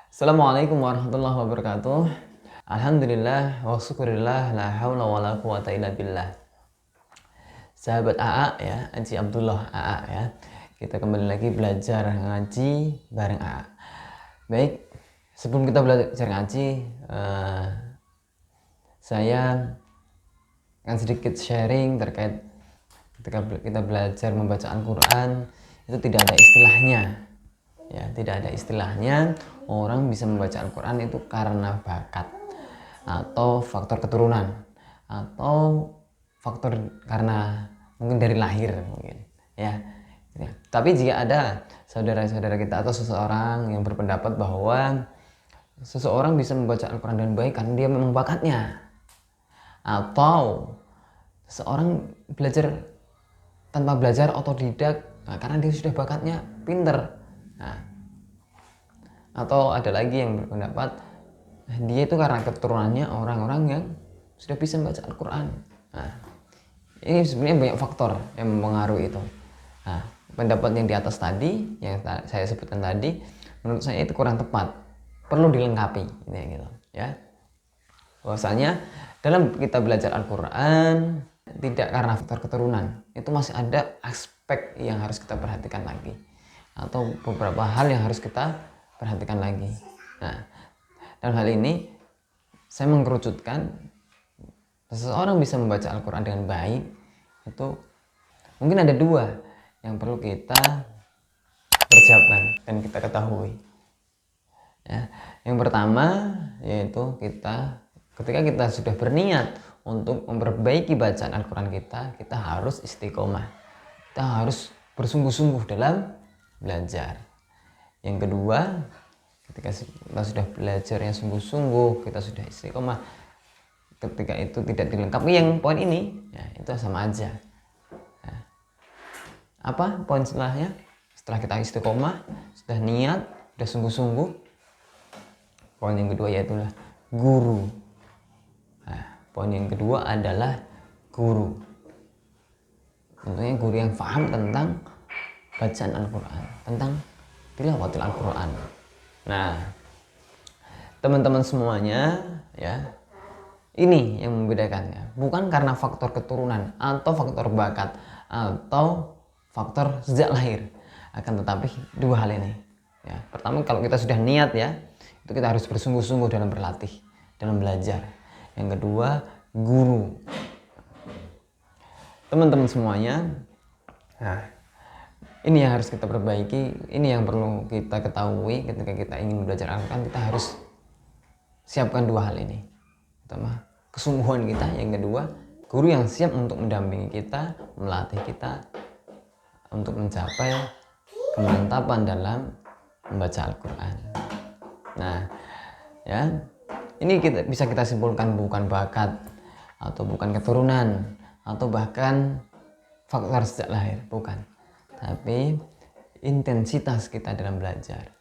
Assalamualaikum warahmatullahi wabarakatuh. Alhamdulillah wa syukurillah la haula wa la quwata illa billah. Sahabat AA ya, Aji Abdullah AA ya. Kita kembali lagi belajar ngaji bareng AA. Baik, sebelum kita belajar ngaji, saya akan sedikit sharing terkait ketika kita belajar membaca Al-Quran, itu tidak ada istilahnya. Ya, tidak ada istilahnya orang bisa membaca Al-Quran itu karena bakat atau faktor keturunan atau faktor karena mungkin dari lahir mungkin ya. Tapi jika ada saudara-saudara kita atau seseorang yang berpendapat bahwa seseorang bisa membaca Al-Quran dengan baik karena dia memang bakatnya, atau seseorang belajar tanpa belajar otodidak karena dia sudah bakatnya pinter. Nah, atau ada lagi yang berpendapat dia itu karena keturunannya orang-orang yang sudah bisa membaca Al-Quran. Nah, ini sebenarnya banyak faktor yang mempengaruhi itu. Nah, pendapat yang di atas tadi, yang saya sebutkan tadi, menurut saya itu kurang tepat, perlu dilengkapi gitu ya. Bahwasanya dalam kita belajar Al-Quran tidak karena faktor keturunan, itu masih ada aspek yang harus kita perhatikan lagi, atau beberapa hal yang harus kita perhatikan lagi. Nah, dalam hal ini saya mengkerucutkan seseorang bisa membaca Al-Quran dengan baik itu mungkin ada dua yang perlu kita persiapkan dan kita ketahui ya. Yang pertama yaitu ketika kita sudah berniat untuk memperbaiki bacaan Al-Quran kita harus istiqomah, kita harus bersungguh-sungguh dalam belajar. Yang kedua, ketika kita sudah belajar yang sungguh-sungguh, kita sudah istiqomah, ketika itu tidak dilengkapi yang poin ini, ya itu sama aja. Nah, apa poin setelahnya? Setelah kita istiqomah, sudah niat, sudah sungguh-sungguh, poin yang kedua yaitu guru. Nah, poin yang kedua adalah guru. Tentunya guru yang paham tentang bacaan Al-Quran, tentang tilawatil Al-Quran. Nah, teman-teman semuanya ya, ini yang membedakannya, bukan karena faktor keturunan atau faktor bakat atau faktor sejak lahir, akan tetapi dua hal ini ya. Pertama, kalau kita sudah niat ya, itu kita harus bersungguh-sungguh dalam berlatih, dalam belajar. Yang kedua, guru. Teman-teman semuanya, nah ini yang harus kita perbaiki, ini yang perlu kita ketahui ketika kita ingin belajar Al-Quran. Kita harus siapkan dua hal ini. Pertama, kesungguhan kita. Yang kedua, guru yang siap untuk mendampingi kita, melatih kita untuk mencapai kemantapan dalam membaca Al-Quran. Nah ya, ini bisa kita simpulkan bukan bakat atau bukan keturunan atau bahkan faktor sejak lahir, bukan, tapi intensitas kita dalam belajar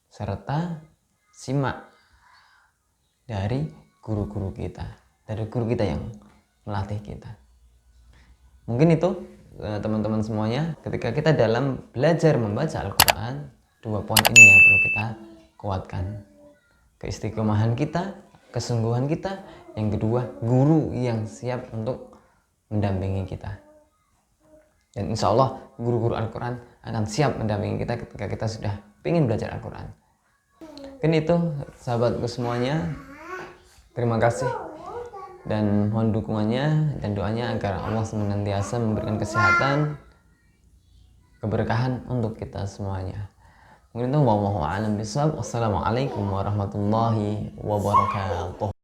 serta simak dari guru-guru kita, dari guru kita yang melatih kita. Mungkin itu teman-teman semuanya, ketika kita dalam belajar membaca Al-Quran, dua poin ini yang perlu kita kuatkan: keistiqomahan kita, kesungguhan kita. Yang kedua, guru yang siap untuk mendampingi kita. Dan insya Allah guru-guru Al-Quran akan siap mendampingi kita ketika kita sudah ingin belajar Al-Quran. Mungkin itu sahabatku semuanya. Terima kasih dan mohon dukungannya dan doanya agar Allah senantiasa memberikan kesehatan, keberkahan untuk kita semuanya. Mungkin itu wallahu a'lam bishawab. Wassalamualaikum warahmatullahi wabarakatuh.